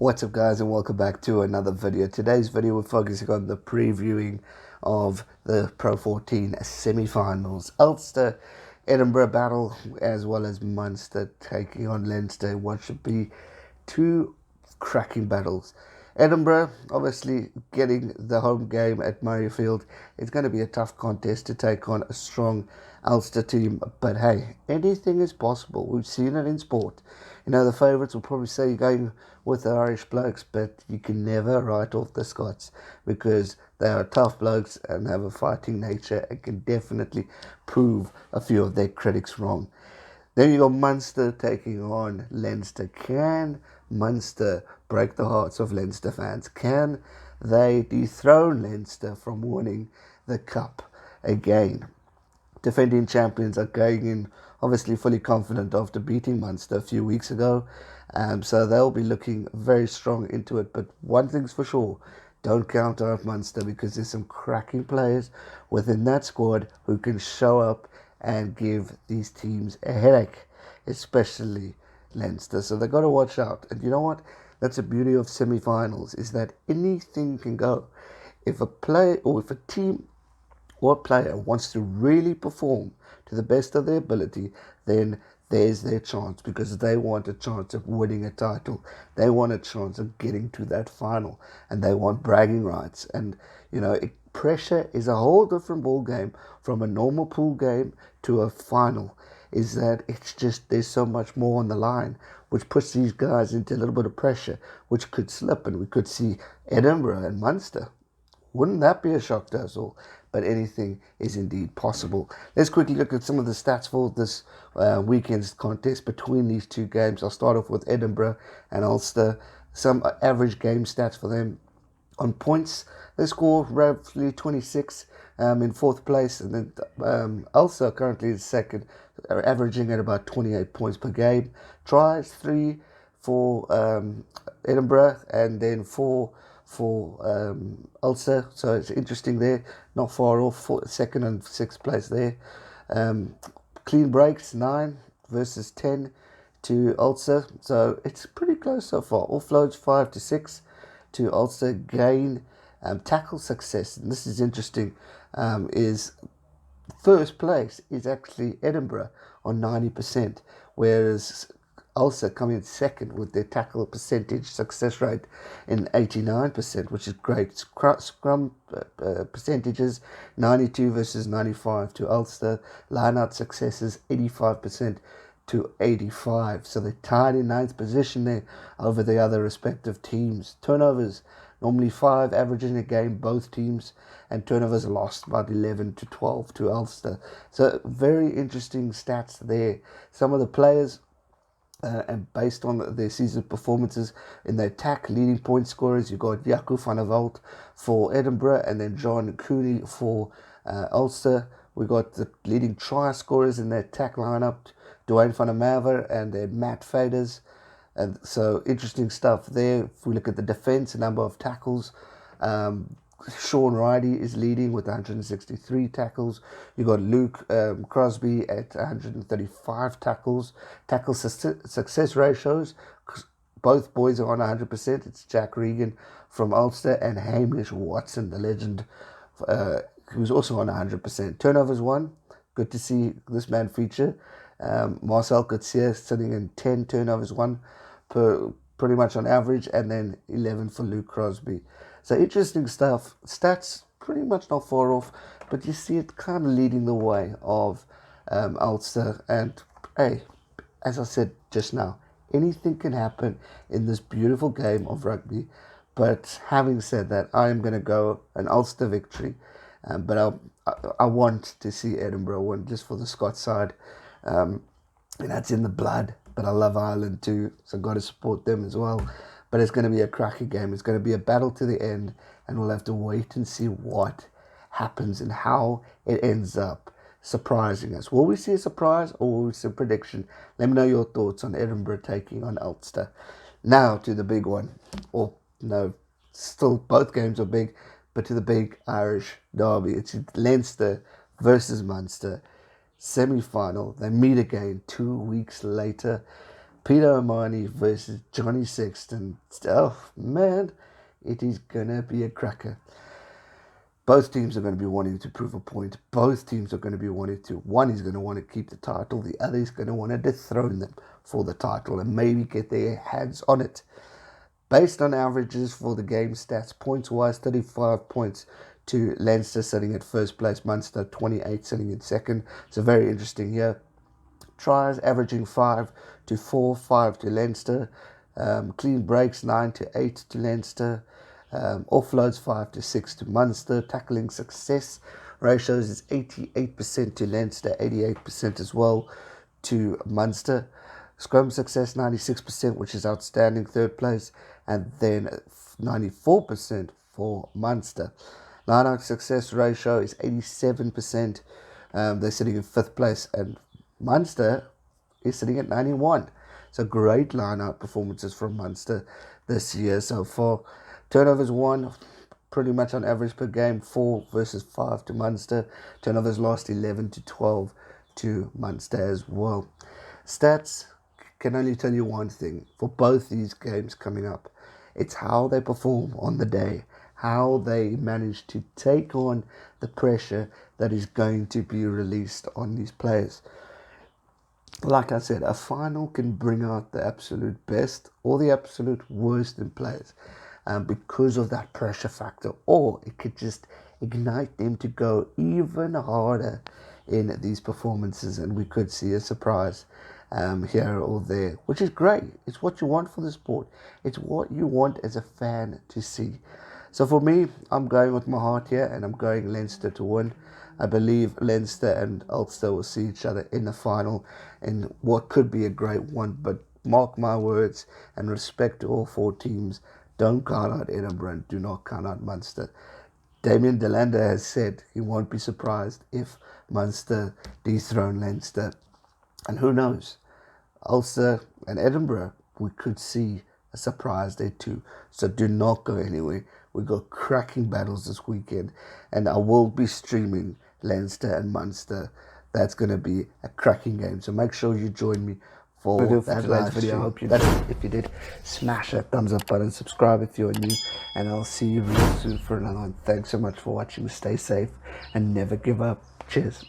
What's up guys, and welcome back to another video. Today's video we're focusing on the previewing of the Pro14 semi-finals. Ulster, Edinburgh battle, as well as Munster taking on Leinster. What should be two cracking battles. Edinburgh, obviously getting the home game at Murrayfield. It's going to be a tough contest to take on a strong Ulster team. But hey, anything is possible. We've seen it in sport. You know, the favourites will probably say you're going with the Irish blokes, but you can never write off the Scots because they are tough blokes and have a fighting nature and can definitely prove a few of their critics wrong. Then you got Munster taking on Leinster. Can Munster break the hearts of Leinster fans? Can they dethrone Leinster from winning the cup again? Defending champions are going in obviously fully confident after beating Munster a few weeks ago. So they'll be looking very strong into it. But one thing's for sure, don't count out Munster because there's some cracking players within that squad who can show up and give these teams a headache, especially Leinster. So they've got to watch out. And you know what? That's the beauty of semi-finals, is that anything can go. If a player or if a team or player wants to really perform to the best of their ability, then there's their chance, because they want a chance of winning a title. They want a chance of getting to that final, and they want bragging rights. And you know, pressure is a whole different ball game from a normal pool game to a final. Is that it's just there's so much more on the line, which puts these guys into a little bit of pressure, which could slip, and we could see Edinburgh and Munster. Wouldn't that be a shock to us all? But anything is indeed possible. Let's quickly look at some of the stats for this weekend's contest between these two games. I'll start off with Edinburgh and Ulster. Some average game stats for them. On points, they score roughly 26 in fourth place, and then Ulster currently is second, averaging at about 28 points per game. Tries 3 for Edinburgh, and then 4 for Ulster, so it's interesting there, not far off, second and sixth place there. Clean breaks 9 versus 10 to Ulster, so it's pretty close so far. Offloads 5 to 6 to Ulster. Gain tackle success, and this is interesting, is first place is actually Edinburgh on 90%, whereas Ulster come in second with their tackle percentage success rate in 89%, which is great. Scrum percentages 92 versus 95 to Ulster. Line-out successes 85% to 85. So they're tied in ninth position there over the other respective teams. Turnovers normally 5, averaging a game both teams, and turnovers lost about 11 to 12 to Ulster. So very interesting stats there. Some of the players. And based on their season performances in the attack, leading point scorers, you've got Jaco van der Walt for Edinburgh and then John Cooney for Ulster. We've got the leading try scorers in the attack lineup, Dwayne van der Merwe and then Matt Faders. And so interesting stuff there. If we look at the defence, a number of tackles, Sean Ridey is leading with 163 tackles. You've got Luke Crosby at 135 tackles. Tackle success ratios, both boys are on 100%. It's Jack Regan from Ulster and Hamish Watson, the legend, who's also on 100%. Turnovers 1, good to see this man feature. Marcel Coetzee sitting in 10 turnovers 1 per, pretty much on average, and then 11 for Luke Crosby. So interesting stuff. Stats pretty much not far off, but you see it kind of leading the way of Ulster. And hey, as I said just now, anything can happen in this beautiful game of rugby. But having said that, I am going to go an Ulster victory. But I want to see Edinburgh win just for the Scots side. And that's in the blood. But I love Ireland too, so I've got to support them as well. But it's going to be a cracking game. It's going to be a battle to the end, and we'll have to wait and see what happens and how it ends up surprising us. Will we see a surprise or will we see a prediction? Let me know your thoughts on Edinburgh taking on Ulster. Now to the big one. Or no, still both games are big, but to the big Irish derby. It's Leinster versus Munster. Semi-final. They meet again 2 weeks later. Peter Armani versus Johnny Sexton. Oh, man, it is going to be a cracker. Both teams are going to be wanting to prove a point. Both teams are going to be wanting to... One is going to want to keep the title. The other is going to want to dethrone them for the title and maybe get their hands on it. Based on averages for the game stats, points-wise, 35 points to Leinster sitting at first place. Munster, 28 sitting in second. So very interesting here. Tries averaging 5 to 4, 5 to Leinster. Clean breaks 9 to 8 to Leinster. Offloads 5 to 6 to Munster. Tackling success ratios is 88% to Leinster, 88% as well to Munster. Scrum success 96%, which is outstanding, third place, and then 94% for Munster. Line-out success ratio is 87%. They're sitting in fifth place, and Munster is sitting at 91. So great line-out performances from Munster this year so far. Turnovers 1, pretty much on average per game, 4 versus 5 to Munster. Turnovers lost 11 to 12 to Munster as well. Stats can only tell you one thing for both these games coming up. It's how they perform on the day, how they manage to take on the pressure that is going to be released on these players. Like I said, a final can bring out the absolute best or the absolute worst in players because of that pressure factor, or it could just ignite them to go even harder in these performances, and we could see a surprise here or there, which is great. It's what you want for the sport. It's what you want as a fan to see. So for me, I'm going with my heart here, and I'm going Leinster to win. I believe Leinster and Ulster will see each other in the final in what could be a great one, but mark my words and respect to all four teams. Don't count out Edinburgh and do not count out Munster. Damien Delander has said he won't be surprised if Munster dethrone Leinster. And who knows, Ulster and Edinburgh, we could see a surprise there too. So do not go anywhere. We got cracking battles this weekend, and I will be streaming Leinster and Munster. That's going to be a cracking game. So make sure you join me for that live video. I hope you did. If you did, smash that thumbs up button, subscribe if you're new, and I'll see you real soon for another one. Thanks so much for watching. Stay safe and never give up. Cheers.